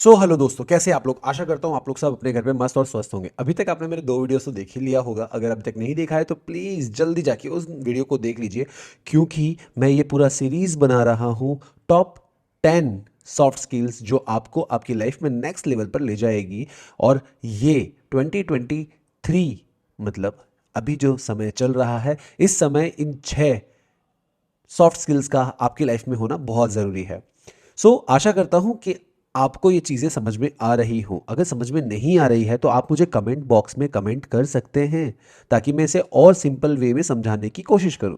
Hello दोस्तों, कैसे आप लोग। आशा करता हूँ आप लोग सब अपने घर पे मस्त और स्वस्थ होंगे। अभी तक आपने मेरे 2 वीडियोस तो देख ही लिया होगा। अगर अभी तक नहीं देखा है तो प्लीज़ जल्दी जाके उस वीडियो को देख लीजिए, क्योंकि मैं ये पूरा सीरीज बना रहा हूँ टॉप 10 सॉफ्ट स्किल्स जो आपको आपकी लाइफ में नेक्स्ट लेवल पर ले जाएगी। और ये 2023 मतलब अभी जो समय चल रहा है, इस समय इन 6 सॉफ्ट स्किल्स का आपकी लाइफ में होना बहुत ज़रूरी है। आशा करता हूँ कि आपको ये चीज़ें समझ में आ रही हो। अगर समझ में नहीं आ रही है तो आप मुझे कमेंट बॉक्स में कमेंट कर सकते हैं, ताकि मैं इसे और सिंपल वे में समझाने की कोशिश करूँ।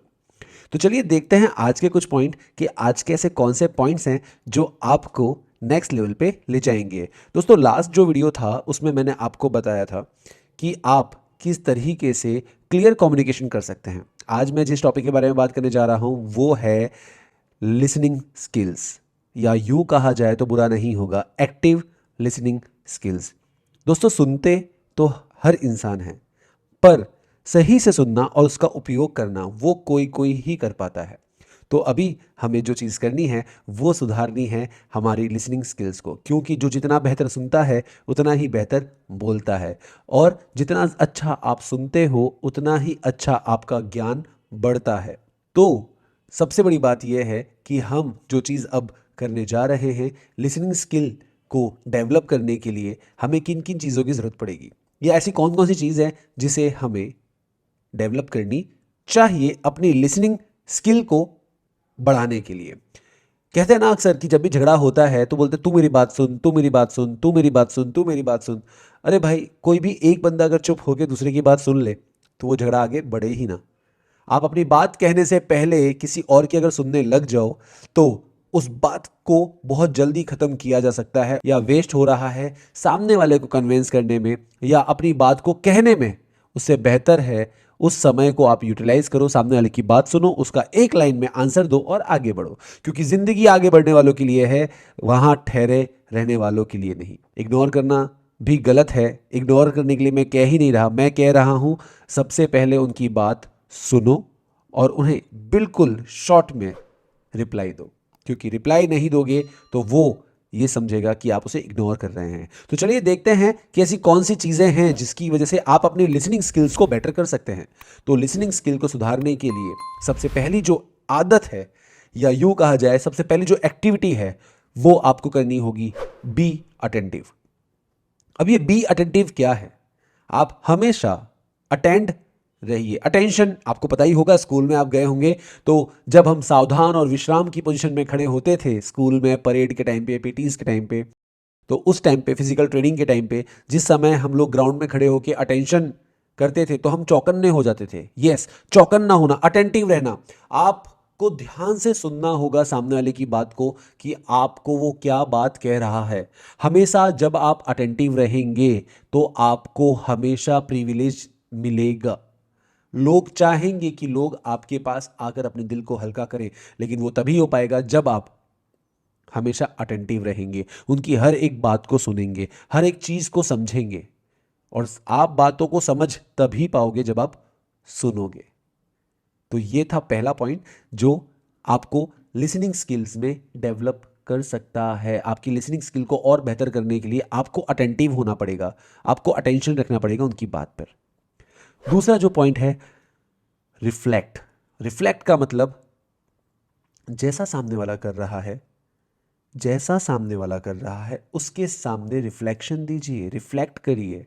तो चलिए देखते हैं आज के कुछ पॉइंट कि आज के ऐसे कौन से पॉइंट्स हैं जो आपको नेक्स्ट लेवल पे ले जाएंगे। दोस्तों, लास्ट जो वीडियो था उसमें मैंने आपको बताया था कि आप किस तरीके से क्लियर कम्युनिकेशन कर सकते हैं। आज मैं जिस टॉपिक के बारे में बात करने जा रहा हूँ वो है लिसनिंग स्किल्स, या यूं कहा जाए तो बुरा नहीं होगा, एक्टिव लिसनिंग स्किल्स। दोस्तों, सुनते तो हर इंसान है, पर सही से सुनना और उसका उपयोग करना वो कोई कोई ही कर पाता है। तो अभी हमें जो चीज़ करनी है वो सुधारनी है हमारी लिसनिंग स्किल्स को, क्योंकि जो जितना बेहतर सुनता है उतना ही बेहतर बोलता है, और जितना अच्छा आप सुनते हो उतना ही अच्छा आपका ज्ञान बढ़ता है। तो सबसे बड़ी बात यह है कि हम जो चीज़ अब करने जा रहे हैं, लिसनिंग स्किल को डेवलप करने के लिए हमें किन किन चीज़ों की ज़रूरत पड़ेगी, या ऐसी कौन कौन सी चीज़ है जिसे हमें डेवलप करनी चाहिए अपनी लिसनिंग स्किल को बढ़ाने के लिए। कहते हैं ना अक्सर कि जब भी झगड़ा होता है तो बोलते तू मेरी बात सुन, तू मेरी बात सुन, तू मेरी बात सुन, तू मेरी बात सुन। अरे भाई, कोई भी एक बंदा अगर चुप होकर दूसरे की बात सुन ले तो वो झगड़ा आगे बढ़े ही ना। आप अपनी बात कहने से पहले किसी और की अगर सुनने लग जाओ तो उस बात को बहुत जल्दी खत्म किया जा सकता है, या वेस्ट हो रहा है सामने वाले को कन्विंस करने में या अपनी बात को कहने में। उससे बेहतर है उस समय को आप यूटिलाइज करो, सामने वाले की बात सुनो, उसका एक लाइन में आंसर दो और आगे बढ़ो। क्योंकि जिंदगी आगे बढ़ने वालों के लिए है, वहां ठहरे रहने वालों के लिए नहीं। इग्नोर करना भी गलत है। इग्नोर करने के लिए मैं कह ही नहीं रहा, मैं कह रहा हूं सबसे पहले उनकी बात सुनो और उन्हें बिल्कुल शॉर्ट में रिप्लाई दो, क्योंकि रिप्लाई नहीं दोगे तो वो ये समझेगा कि आप उसे इग्नोर कर रहे हैं। तो चलिए देखते हैं कि ऐसी कौन सी चीज़ें हैं जिसकी वजह से आप अपनी लिसनिंग स्किल्स को बेटर कर सकते हैं। तो लिसनिंग स्किल को सुधारने के लिए सबसे पहली जो आदत है, या यूं कहा जाए सबसे पहली जो एक्टिविटी है, वो आपको करनी होगी बी अटेंटिव। अब ये बी अटेंटिव क्या है? आप हमेशा अटेंड रहिए। अटेंशन आपको पता ही होगा, स्कूल में आप गए होंगे तो जब हम सावधान और विश्राम की पोजीशन में खड़े होते थे स्कूल में, परेड के टाइम पे, पीटीज के टाइम पे, तो उस टाइम पे फिजिकल ट्रेनिंग के टाइम पे जिस समय हम लोग ग्राउंड में खड़े होकर अटेंशन करते थे तो हम चौकन्ने हो जाते थे। यस, चौकन्ना होना, अटेंटिव रहना। आपको ध्यान से सुनना होगा सामने वाले की बात को कि आपको वो क्या बात कह रहा है। हमेशा जब आप अटेंटिव रहेंगे तो आपको हमेशा प्रिविलेज मिलेगा। लोग चाहेंगे कि लोग आपके पास आकर अपने दिल को हल्का करें, लेकिन वो तभी हो पाएगा जब आप हमेशा अटेंटिव रहेंगे, उनकी हर एक बात को सुनेंगे, हर एक चीज को समझेंगे। और आप बातों को समझ तभी पाओगे जब आप सुनोगे। तो ये था पहला पॉइंट जो आपको लिसनिंग स्किल्स में डेवलप कर सकता है। आपकी लिसनिंग स्किल को और बेहतर करने के लिए आपको अटेंटिव होना पड़ेगा, आपको अटेंशन रखना पड़ेगा उनकी बात पर। दूसरा जो पॉइंट है, रिफ्लेक्ट। रिफ्लेक्ट का मतलब जैसा सामने वाला कर रहा है, जैसा सामने वाला कर रहा है उसके सामने रिफ्लेक्शन दीजिए, रिफ्लेक्ट करिए।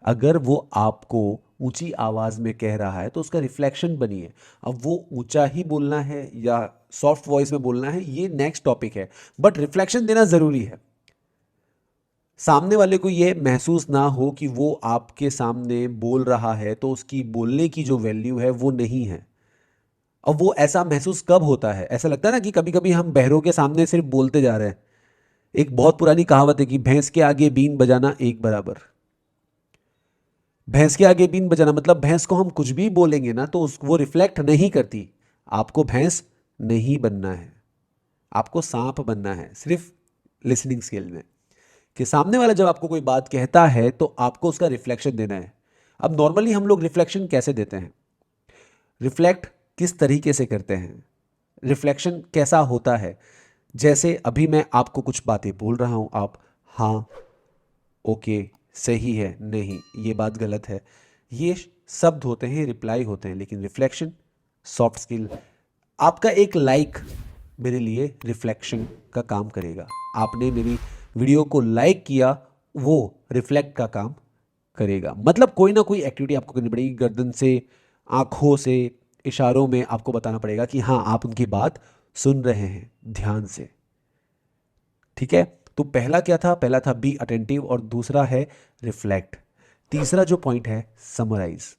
अगर वो आपको ऊंची आवाज में कह रहा है तो उसका रिफ्लेक्शन बनिए। अब वो ऊंचा ही बोलना है या सॉफ्ट वॉइस में बोलना है, ये नेक्स्ट टॉपिक है, बट रिफ्लेक्शन देना जरूरी है। सामने वाले को ये महसूस ना हो कि वो आपके सामने बोल रहा है तो उसकी बोलने की जो वैल्यू है वो नहीं है। अब वो ऐसा महसूस कब होता है? ऐसा लगता है ना कि कभी कभी हम बहरों के सामने सिर्फ बोलते जा रहे हैं। एक बहुत पुरानी कहावत है कि भैंस के आगे बीन बजाना एक बराबर। भैंस के आगे बीन बजाना मतलब भैंस को हम कुछ भी बोलेंगे ना तो वो रिफ्लेक्ट नहीं करती। आपको भैंस नहीं बनना है, आपको सांप बनना है, सिर्फ लिसनिंग स्किल में। कि सामने वाला जब आपको कोई बात कहता है तो आपको उसका रिफ्लेक्शन देना है। अब नॉर्मली हम लोग रिफ्लेक्शन कैसे देते हैं, रिफ्लेक्ट किस तरीके से करते हैं, रिफ्लेक्शन कैसा होता है? जैसे अभी मैं आपको कुछ बातें बोल रहा हूं, आप हाँ, ओके, सही है, नहीं, ये बात गलत है। ये शब्द होते हैं, रिप्लाई होते हैं, लेकिन रिफ्लेक्शन, सॉफ्ट स्किल, आपका एक लाइक मेरे लिए रिफ्लेक्शन का काम करेगा। आपने मेरी वीडियो को लाइक किया, वो रिफ्लेक्ट का काम करेगा। मतलब कोई ना कोई एक्टिविटी आपको करनी पड़ेगी, गर्दन से, आँखों से, इशारों में आपको बताना पड़ेगा कि हाँ, आप उनकी बात सुन रहे हैं ध्यान से। ठीक है, तो पहला क्या था? पहला था बी अटेंटिव और दूसरा है रिफ्लेक्ट। तीसरा जो पॉइंट है समराइज,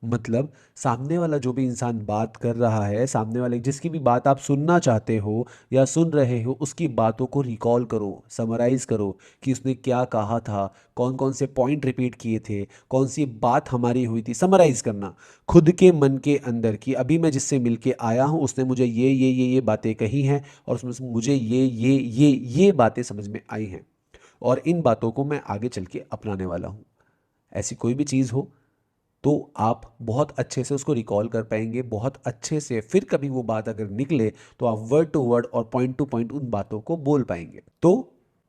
मतलब सामने वाला जो भी इंसान बात कर रहा है, सामने वाले जिसकी भी बात आप सुनना चाहते हो या सुन रहे हो, उसकी बातों को रिकॉल करो, समराइज करो कि उसने क्या कहा था, कौन कौन से पॉइंट रिपीट किए थे, कौन सी बात हमारी हुई थी। समराइज करना खुद के मन के अंदर कि अभी मैं जिससे मिलके आया हूँ उसने मुझे ये बातें कही हैं और उसमें से मुझे ये बातें समझ में आई हैं और इन बातों को मैं आगे चल के अपनाने वाला हूँ। ऐसी कोई भी चीज़ हो तो आप बहुत अच्छे से उसको रिकॉल कर पाएंगे, बहुत अच्छे से फिर कभी वो बात अगर निकले तो आप वर्ड टू वर्ड और पॉइंट टू पॉइंट उन बातों को बोल पाएंगे। तो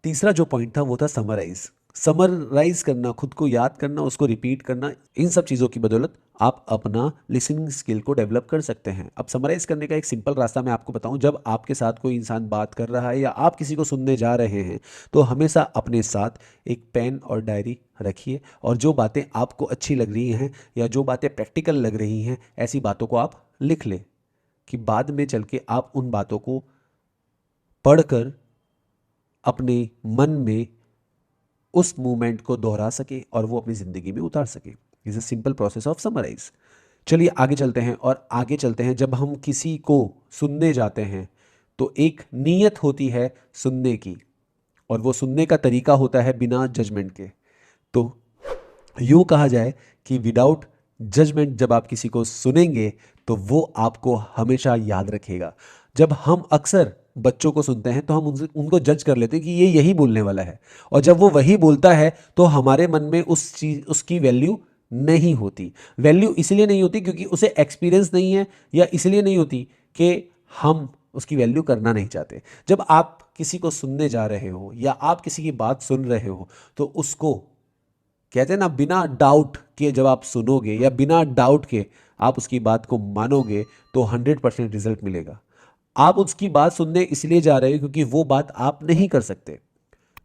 तीसरा जो पॉइंट था वो था समराइज। समराइज करना, खुद को याद करना, उसको रिपीट करना, इन सब चीज़ों की बदौलत आप अपना लिसनिंग स्किल को डेवलप कर सकते हैं। अब समराइज करने का एक सिंपल रास्ता मैं आपको बताऊं, जब आपके साथ कोई इंसान बात कर रहा है या आप किसी को सुनने जा रहे हैं तो हमेशा अपने साथ एक पेन और डायरी रखिए और जो बातें आपको अच्छी लग रही हैं या जो बातें प्रैक्टिकल लग रही हैं, ऐसी बातों को आप लिख लें कि बाद में चल के आप उन बातों को पढ़कर अपने मन में उस मूवमेंट को दोहरा सके और वो अपनी ज़िंदगी में उतार सके। Is a simple process of summarise. चलिए आगे चलते हैं, और आगे चलते हैं जब हम किसी को सुनने जाते हैं तो एक नीयत होती है सुनने की, और वो सुनने का तरीका होता है बिना जजमेंट के। तो यूँ कहा जाए कि विदाउट जजमेंट जब आप किसी को सुनेंगे तो वो आपको हमेशा याद रखेगा। जब हम अक्सर बच्चों को सुनते हैं तो हम उनसे उनको जज कर लेते हैं कि ये यही बोलने वाला है, और जब वो वही बोलता है तो हमारे मन में उस चीज उसकी वैल्यू नहीं होती। वैल्यू इसलिए नहीं होती क्योंकि उसे एक्सपीरियंस नहीं है, या इसलिए नहीं होती कि हम उसकी वैल्यू करना नहीं चाहते। जब आप किसी को सुनने जा रहे हो या आप किसी की बात सुन रहे हो तो उसको कहते हैं ना, बिना डाउट के जब आप सुनोगे या बिना डाउट के आप उसकी बात को मानोगे तो 100% रिजल्ट मिलेगा। आप उसकी बात सुनने इसलिए जा रहे हो क्योंकि वो बात आप नहीं कर सकते,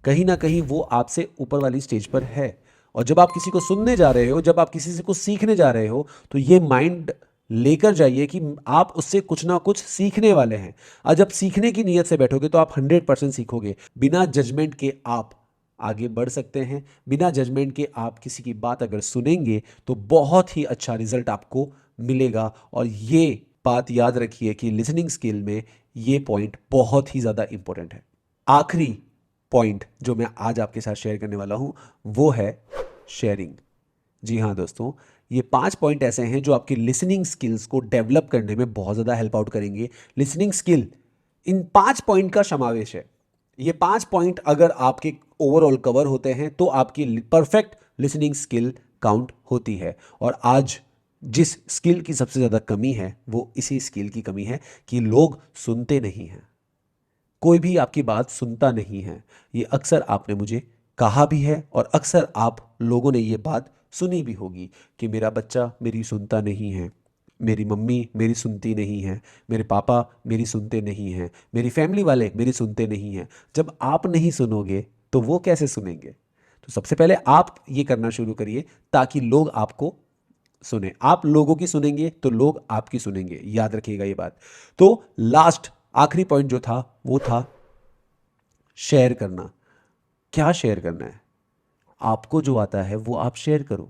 कहीं ना कहीं वो आपसे ऊपर वाली स्टेज पर है। और जब आप किसी को सुनने जा रहे हो, जब आप किसी से कुछ सीखने जा रहे हो, तो ये माइंड लेकर जाइए कि आप उससे कुछ ना कुछ सीखने वाले हैं। और जब सीखने की नीयत से बैठोगे तो आप 100% सीखोगे। बिना जजमेंट के आप आगे बढ़ सकते हैं। बिना जजमेंट के आप किसी की बात अगर सुनेंगे तो बहुत ही अच्छा रिजल्ट आपको मिलेगा। और ये बात याद रखिए कि लिसनिंग स्किल में ये पॉइंट बहुत ही ज़्यादा इंपॉर्टेंट है। आखिरी पॉइंट जो मैं आज आपके साथ शेयर करने वाला हूं वो है शेयरिंग। जी हाँ दोस्तों, ये 5 पॉइंट ऐसे हैं जो आपकी लिसनिंग स्किल्स को डेवलप करने में बहुत ज़्यादा हेल्प आउट करेंगे। लिसनिंग स्किल इन 5 पॉइंट का समावेश है। ये 5 पॉइंट अगर आपके ओवरऑल कवर होते हैं तो आपकी परफेक्ट लिसनिंग स्किल काउंट होती है। और आज जिस स्किल की सबसे ज़्यादा कमी है वो इसी स्किल की कमी है कि लोग सुनते नहीं हैं। कोई भी आपकी बात सुनता नहीं है। ये अक्सर आपने मुझे कहा भी है और अक्सर आप लोगों ने ये बात सुनी भी होगी कि मेरा बच्चा मेरी सुनता नहीं है, मेरी मम्मी मेरी सुनती नहीं है, मेरे पापा मेरी सुनते नहीं हैं, मेरी फैमिली वाले मेरी सुनते नहीं हैं। जब आप नहीं सुनोगे तो वो कैसे सुनेंगे? तो सबसे पहले आप ये करना शुरू करिए ताकि लोग आपको सुने। आप लोगों की सुनेंगे तो लोग आपकी सुनेंगे, याद रखिएगा ये बात। तो लास्ट आखिरी पॉइंट जो था वो था शेयर करना। क्या शेयर करना है? आपको जो आता है वो आप शेयर करो,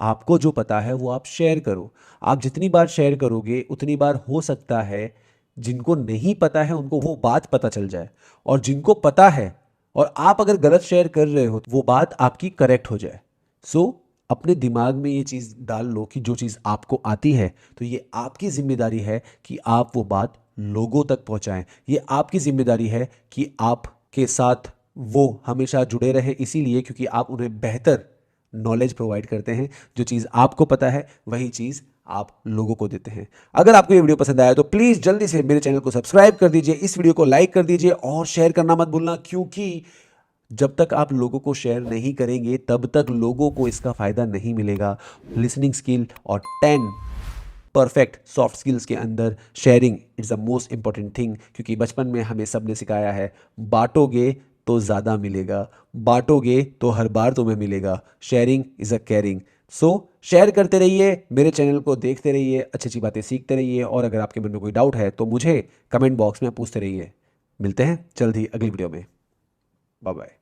आपको जो पता है वो आप शेयर करो। आप जितनी बार शेयर करोगे उतनी बार हो सकता है जिनको नहीं पता है उनको वो बात पता चल जाए, और जिनको पता है और आप अगर गलत शेयर कर रहे हो तो वो बात आपकी करेक्ट हो जाए। सो अपने दिमाग में ये चीज़ डाल लो कि जो चीज़ आपको आती है तो ये आपकी जिम्मेदारी है कि आप वो बात लोगों तक पहुंचाएं। ये आपकी जिम्मेदारी है कि आपके साथ वो हमेशा जुड़े रहें, इसीलिए क्योंकि आप उन्हें बेहतर नॉलेज प्रोवाइड करते हैं। जो चीज़ आपको पता है वही चीज़ आप लोगों को देते हैं। अगर आपको ये वीडियो पसंद आया तो प्लीज़ जल्दी से मेरे चैनल को सब्सक्राइब कर दीजिए, इस वीडियो को लाइक कर दीजिए और शेयर करना मत भूलना, क्योंकि जब तक आप लोगों को शेयर नहीं करेंगे तब तक लोगों को इसका फ़ायदा नहीं मिलेगा। लिसनिंग स्किल और 10 परफेक्ट सॉफ्ट स्किल्स के अंदर sharing it's the most important thing, क्योंकि बचपन में हमें सब ने सिखाया है बांटोगे तो ज़्यादा मिलेगा, बांटोगे तो हर बार तुम्हें मिलेगा। Sharing is a caring. So share करते रहिए, मेरे चैनल को देखते रहिए, अच्छी अच्छी बातें सीखते रहिए, और अगर आपके मन में कोई डाउट है तो मुझे कमेंट बॉक्स में पूछते रहिए। मिलते हैं जल्द ही अगली वीडियो में। Bye bye.